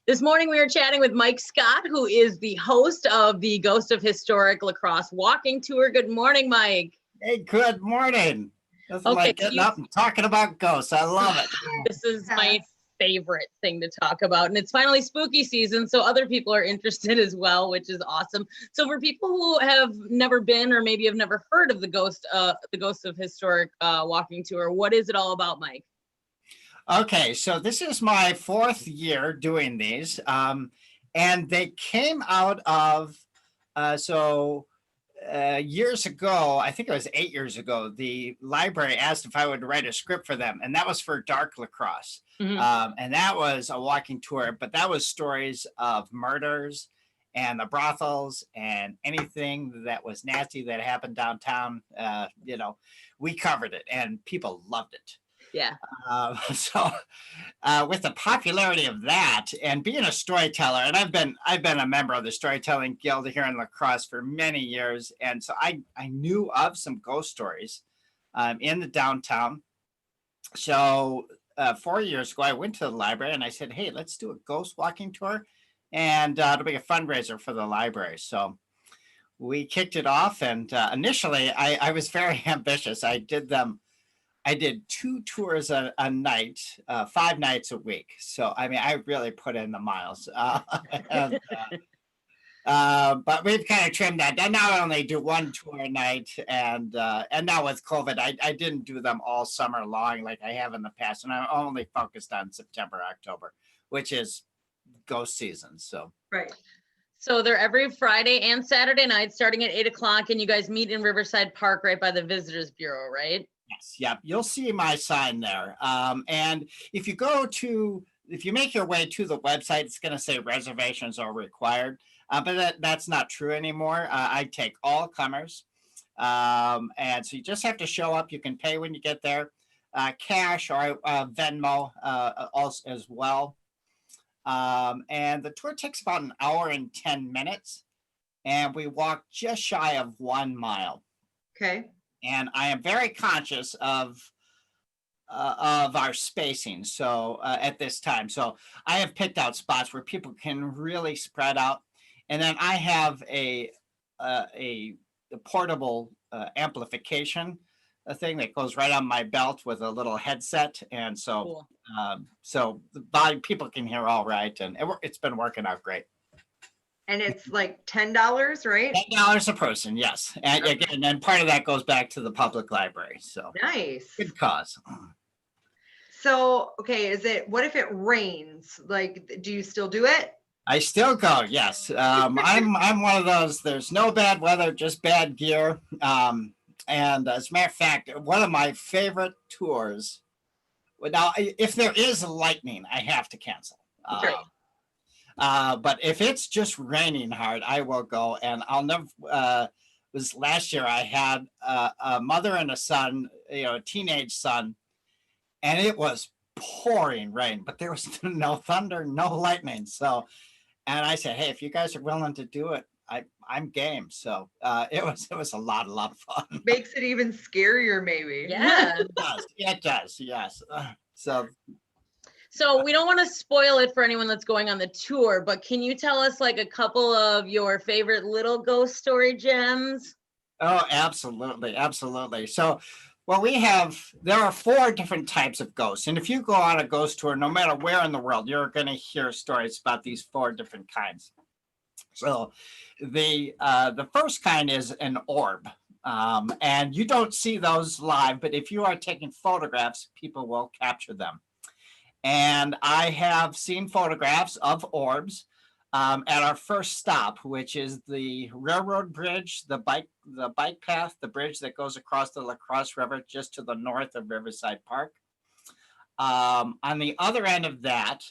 This morning we are chatting with Mike Scott, who is the host of the Ghost of Historic La Crosse walking tour. Good morning, Mike. Hey, good morning. Nothing like getting up and talking about ghosts. I love it. This is my favorite thing to talk about, and it's finally spooky season, so other people are interested as well, which is awesome. So for people who have never been or maybe have never heard of the Ghost of Historic walking tour, what is it all about, Mike? Okay, so this is my 4th year doing these, and they came out of years ago. I think it was 8 years ago. The library asked if I would write a script for them, and that was for Dark La Crosse. And that was a walking tour, but that was stories of murders and the brothels and anything that was nasty that happened downtown. We covered it, and people loved it. Yeah. With the popularity of that and being a storyteller, and I've been a member of the Storytelling Guild here in La Crosse for many years, and so I knew of some ghost stories in the downtown. So 4 years ago, I went to the library and I said, "Hey, let's do a ghost walking tour, and it'll be a fundraiser for the library." So we kicked it off, and initially I was very ambitious. I did 2 tours a night, 5 nights a week. So, I mean, I really put in the miles. But we've kind of trimmed that. I now only do 1 tour a night. And now with COVID, I didn't do them all summer long like I have in the past. And I'm only focused on September, October, which is ghost season. So. Right. So they're every Friday and Saturday night starting at 8 o'clock. And you guys meet in Riverside Park right by the Visitors Bureau, right? Yes, yeah, you'll see my sign there. And if you make your way to the website, it's going to say reservations are required, but that's not true anymore. I take all comers, and so you just have to show up. You can pay when you get there, cash or Venmo also as well. And the tour takes about an hour and 10 minutes, and we walk just shy of 1 mile. Okay. And I am very conscious of our spacing. So at this time, so I have picked out spots where people can really spread out, and then I have a portable amplification, a thing that goes right on my belt with a little headset, and so Cool. So the volume people can hear all right, and it's been working out great. And it's like $10, right? $10 a person, yes. And again, and part of that goes back to the public library. So nice. Good cause. So, okay, what if it rains? Like, do you still do it? I still go, yes. I'm one of those, there's no bad weather, just bad gear. And as a matter of fact, one of my favorite tours, now, if there is lightning, I have to cancel. Great. But if it's just raining hard, I will go. And I'll never, was last year I had a mother and a son, a teenage son, and it was pouring rain, but there was no thunder, no lightning. So, and I said, "Hey, if you guys are willing to do it, I'm game." So it was a lot of fun. Makes it even scarier, maybe. Yeah. It does, yes. So we don't want to spoil it for anyone that's going on the tour, but can you tell us like a couple of your favorite little ghost story gems? Oh, absolutely. Absolutely. So, well, there are 4 different types of ghosts. And if you go on a ghost tour, no matter where in the world, you're going to hear stories about these 4 different kinds. So the first kind is an orb. And you don't see those live, but if you are taking photographs, people will capture them. And I have seen photographs of orbs at our first stop, which is the railroad bridge, the bike path, the bridge that goes across the La Crosse River just to the north of Riverside Park. On the other end of that,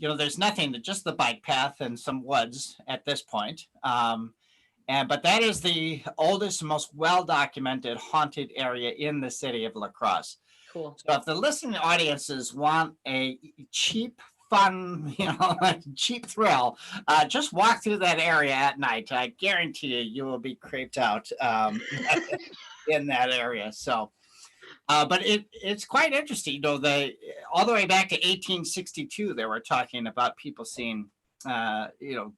there's nothing, just the bike path and some woods at this point. But that is the oldest, most well-documented haunted area in the city of La Crosse. Cool. So if the listening audiences want a cheap, fun, cheap thrill, just walk through that area at night. I guarantee you will be creeped out in that area. So But it's quite interesting. You know, all the way back to 1862, they were talking about people seeing,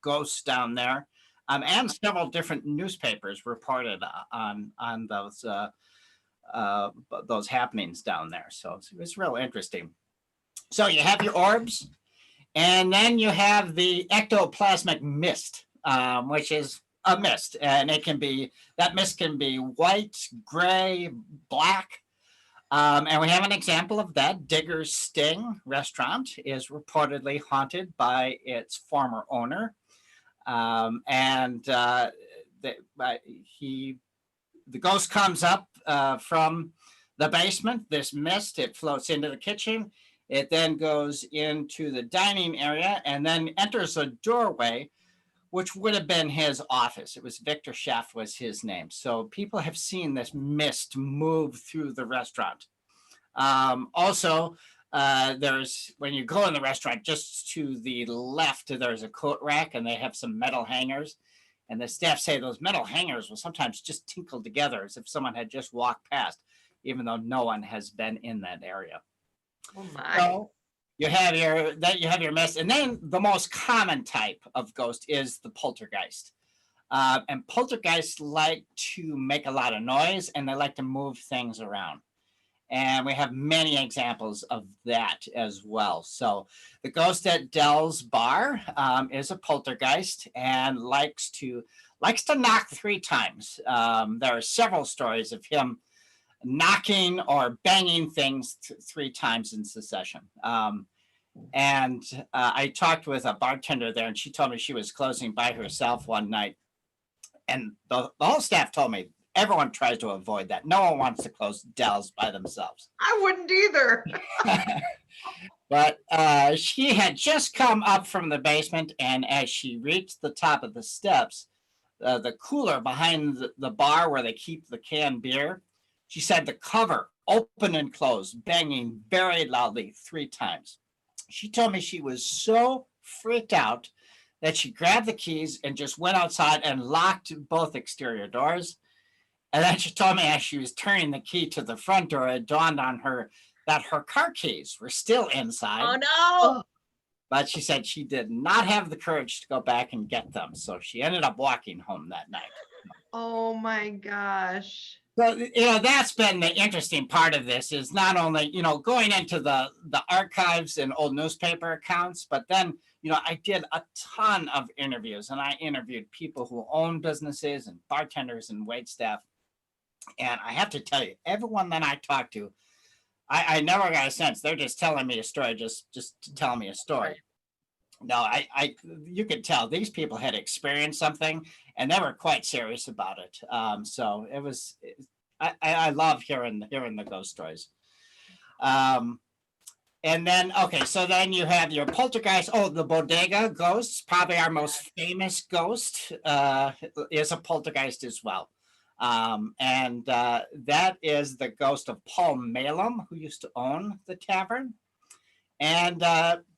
ghosts down there. And several different newspapers reported on those happenings down there. So it's real interesting. So you have your orbs, and then you have the ectoplasmic mist, which is a mist, and that mist can be white, gray, black. And we have an example of that. Digger's Sting restaurant is reportedly haunted by its former owner. The ghost comes up from the basement, this mist, it floats into the kitchen. It then goes into the dining area and then enters a doorway, which would have been his office. It was Victor Schaff was his name. So people have seen this mist move through the restaurant. Also, there's, when you go in the restaurant, just to the left, there's a coat rack and they have some metal hangers. And the staff say those metal hangers will sometimes just tinkle together as if someone had just walked past, even though no one has been in that area. Oh my. So you have your mist, and then the most common type of ghost is the poltergeist. And poltergeists like to make a lot of noise, and they like to move things around. And we have many examples of that as well. So the ghost at Dell's Bar is a poltergeist and likes to knock 3 times. There are several stories of him knocking or banging things 3 times in succession. I talked with a bartender there, and she told me she was closing by herself one night. And the whole staff told me, everyone tries to avoid that. No one wants to close Dell's by themselves. I wouldn't either. But she had just come up from the basement, and as she reached the top of the steps, the cooler behind the bar where they keep the canned beer, she said the cover opened and closed, banging very loudly 3 times. She told me she was so freaked out that she grabbed the keys and just went outside and locked both exterior doors. And then she told me as she was turning the key to the front door, it dawned on her that her car keys were still inside. Oh no! But she said she did not have the courage to go back and get them. So she ended up walking home that night. Oh my gosh. So, that's been the interesting part of this, is not only, going into the archives and old newspaper accounts, but then, I did a ton of interviews, and I interviewed people who own businesses and bartenders and waitstaff. And I have to tell you, everyone that I talked to, I never got a sense they're just telling me a story, just to tell me a story. No, you could tell these people had experienced something, and they were quite serious about it. So it was, I love hearing the ghost stories. And then, okay, so then you have your poltergeist. Oh, the Bodega Ghosts, probably our most famous ghost, is a poltergeist as well. That is the ghost of Paul Malum, who used to own the tavern. And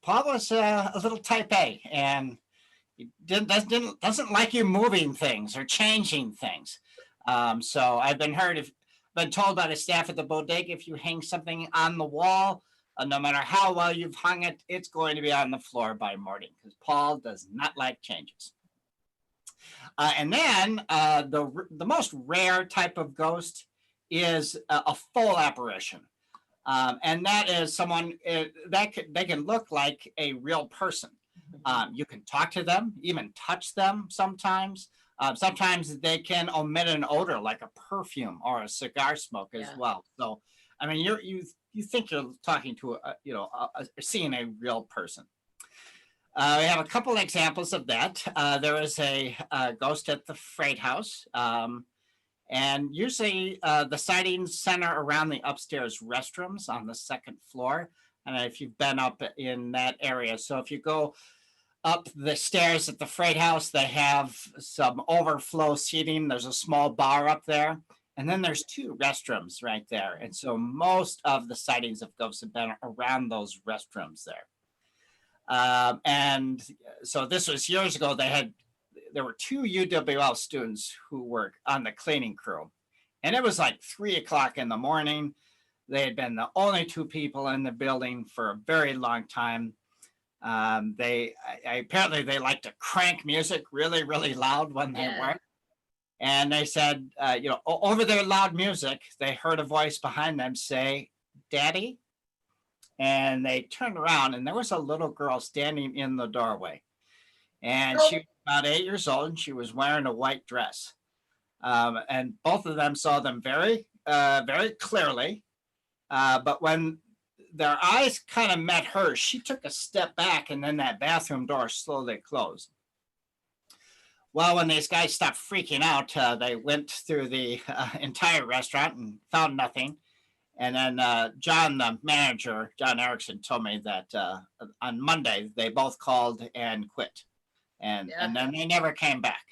Paul was a little type A, and he doesn't like you moving things or changing things. So I've been told by the staff at the bodega, if you hang something on the wall, no matter how well you've hung it, it's going to be on the floor by morning, because Paul does not like changes. And then the most rare type of ghost is a full apparition. And that is someone they can look like a real person. You can talk to them, even touch them sometimes. Sometimes they can emit an odor like a perfume or a cigar smoke as well. So, I mean, you think you're talking to seeing a real person. We have a couple examples of that. There is a ghost at the Freight House. And usually the sightings center around the upstairs restrooms on the 2nd floor. And if you've been up in that area. So if you go up the stairs at the Freight House, they have some overflow seating. There's a small bar up there. And then there's 2 restrooms right there. And so most of the sightings of ghosts have been around those restrooms there. And so this was years ago. There were 2 UWL students who were on the cleaning crew, and it was like 3 o'clock in the morning. They had been the only two people in the building for a very long time. Apparently they like to crank music really, really loud when they work. And they said, over their loud music, they heard a voice behind them say, "Daddy." And they turned around, and there was a little girl standing in the doorway. And she was about 8 years old, and she was wearing a white dress. And both of them saw them very, very clearly. But when their eyes kind of met hers, she took a step back, and then that bathroom door slowly closed. Well, when these guys stopped freaking out, they went through the entire restaurant and found nothing. And then John, the manager, John Erickson, told me that on Monday they both called and quit. And then they never came back.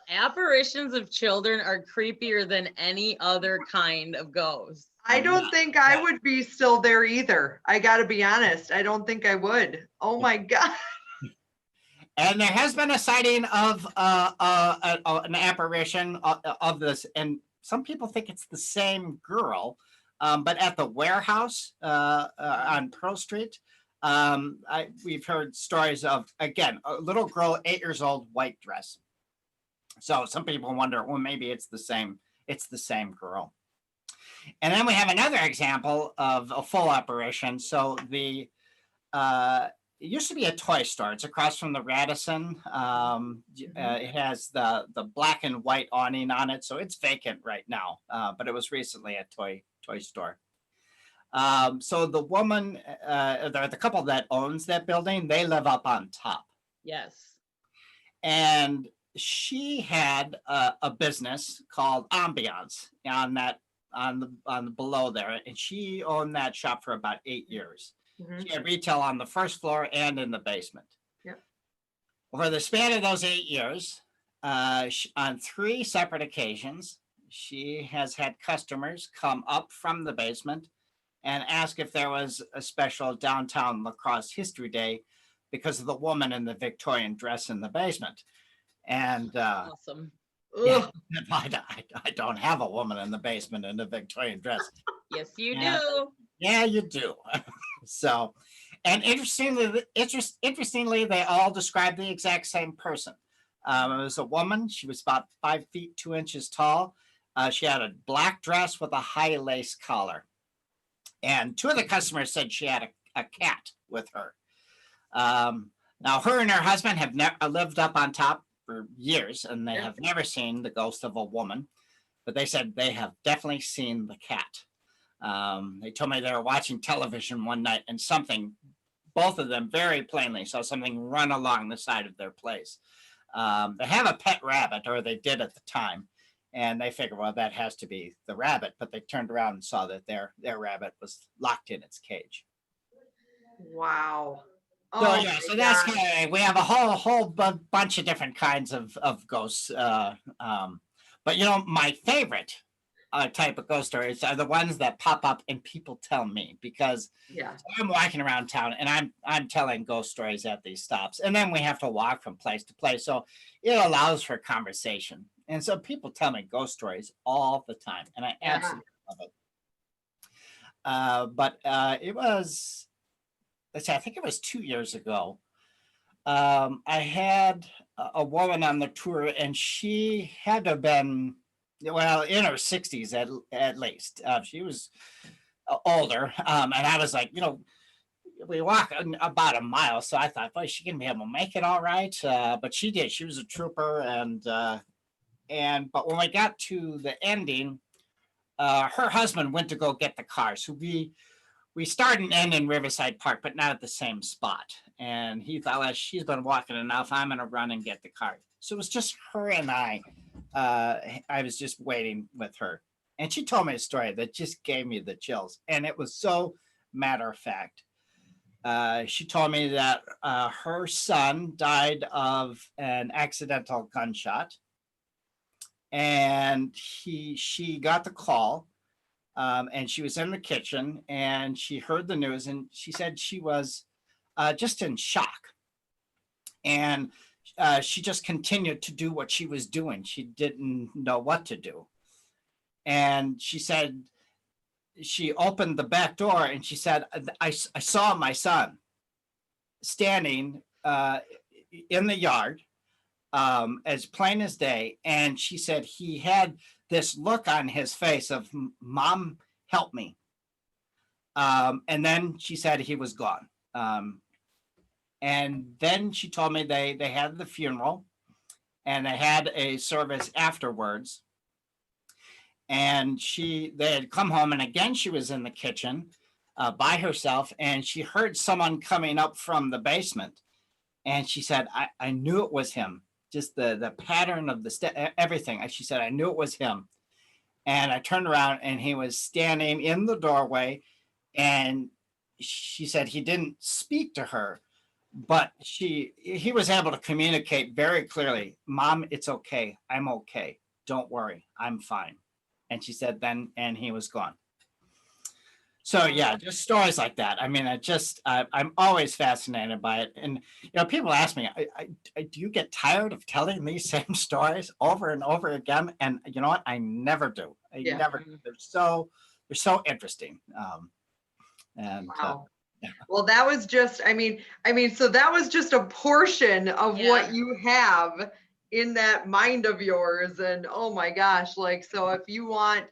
Apparitions of children are creepier than any other kind of ghost. I don't think I would be still there either. I got to be honest. I don't think I would. Oh my God. And there has been a sighting of an apparition of this, and some people think it's the same girl, but at the warehouse on Pearl Street, we've heard stories of, again, a little girl, 8 years old, white dress. So some people wonder, well, maybe it's the same girl. And then we have another example of a full apparition. So it used to be a toy store. It's across from the Radisson. It has the black and white awning on it, so it's vacant right now. But it was recently a toy store. So the woman, the couple that owns that building, they live up on top. Yes. And she had a business called Ambiance on the below there, and she owned that shop for about 8 years. She had retail on the first floor and in the basement. Yep. Over the span of those 8 years, on 3 separate occasions, she has had customers come up from the basement and ask if there was a special downtown Lacrosse History Day because of the woman in the Victorian dress in the basement. And awesome. Yeah, I don't have a woman in the basement in a Victorian dress. Yes, you do. Yeah, you do. So, and interestingly, they all describe the exact same person. It was a woman. She was about 5 feet 2 inches tall. She had a black dress with a high lace collar. And 2 of the customers said she had a cat with her. Now, her and her husband have lived up on top for years, and they have never seen the ghost of a woman. But they said they have definitely seen the cat. They told me they were watching television one night and both of them very plainly saw something run along the side of their place. They have a pet rabbit, or they did at the time, and they figured, well, that has to be the rabbit, but they turned around and saw that their rabbit was locked in its cage. Wow. Oh, so that's kind of, we have a whole bunch of different kinds of ghosts. But my favorite type of ghost stories are the ones that pop up and people tell me, because I'm walking around town and I'm telling ghost stories at these stops, and then we have to walk from place to place, so it allows for conversation. And so people tell me ghost stories all the time, and I absolutely love it. But it was, let's see, I think it was 2 years ago. I had a woman on the tour, and she had to have been, well, in her 60s at least. She was older, and I was like, we walk about a mile, so I thought, boy, she can be able to make it all right. But she did. She was a trooper, but when we got to the ending, her husband went to go get the car. So we start and end in Riverside Park, but not at the same spot. And he thought, well, she's been walking enough, I'm going to run and get the car. So it was just her and I. I was just waiting with her. And she told me a story that just gave me the chills. And it was so matter of fact. She told me that her son died of an accidental gunshot. And she got the call. And she was in the kitchen and she heard the news, and she said she was just in shock. And she just continued to do what she was doing. She didn't know what to do. And she said she opened the back door and she said, I saw my son standing in the yard, as plain as day. And she said he had this look on his face of, Mom, help me. And then she said he was gone. And then she told me they had the funeral and they had a service afterwards. And they had come home, and again, she was in the kitchen by herself, and she heard someone coming up from the basement. And she said, I knew it was him, just the pattern of the everything. She said, I knew it was him. And I turned around and he was standing in the doorway, and she said he didn't speak to her, but he was able to communicate very clearly, Mom, it's okay. I'm okay. Don't worry. I'm fine. And she said then, and he was gone. So yeah, just stories like that. I mean, I'm always fascinated by it. And, people ask me, do you get tired of telling these same stories over and over again? And you know what? I never do. I never do. They're so interesting. Wow. Well, that was just, so that was just a portion of what you have in that mind of yours. And oh my gosh, so if you want,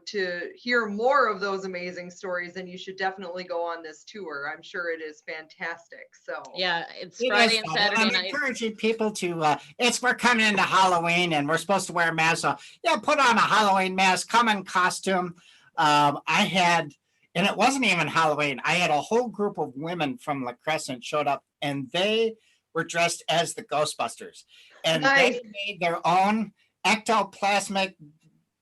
to hear more of those amazing stories, then you should definitely go on this tour. I'm sure it is fantastic. So yeah, it's Friday and Saturday I'm night. encouraging people to, we're coming into Halloween and we're supposed to wear masks. So put on a Halloween mask, come in costume. And it wasn't even Halloween. I had a whole group of women from La Crescent showed up, and they were dressed as the Ghostbusters, and they made their own ectoplasmic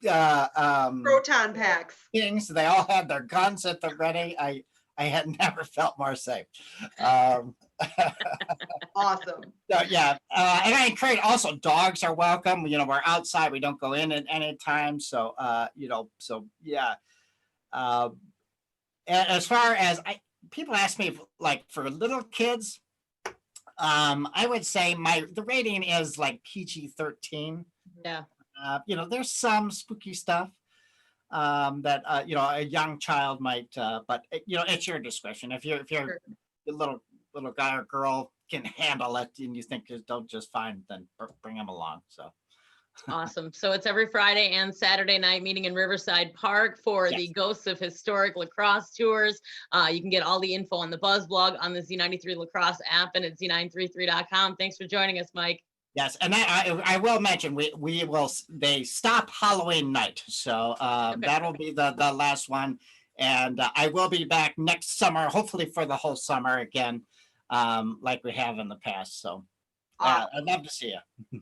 proton packs things. They all had their guns at the ready. I had never felt more safe. Awesome. So and I encourage also, dogs are welcome. We're outside. We don't go in at any time. So as far as people ask me, for little kids, I would say the rating is like PG-13. Yeah. There's some spooky stuff that a young child might, but it's your discretion. If you're a little guy or girl can handle it and you think they'll just fine, then bring them along. So. Awesome. So it's every Friday and Saturday night meeting in Riverside Park for the Ghosts of Historic Lacrosse tours. You can get all the info on the Buzz blog, on the Z93 Lacrosse app, and at z933.com. Thanks for joining us, Mike. Yes, and I will mention they stop Halloween night, so that'll be the last one, and I will be back next summer, hopefully for the whole summer again, like we have in the past. So I'd love to see you.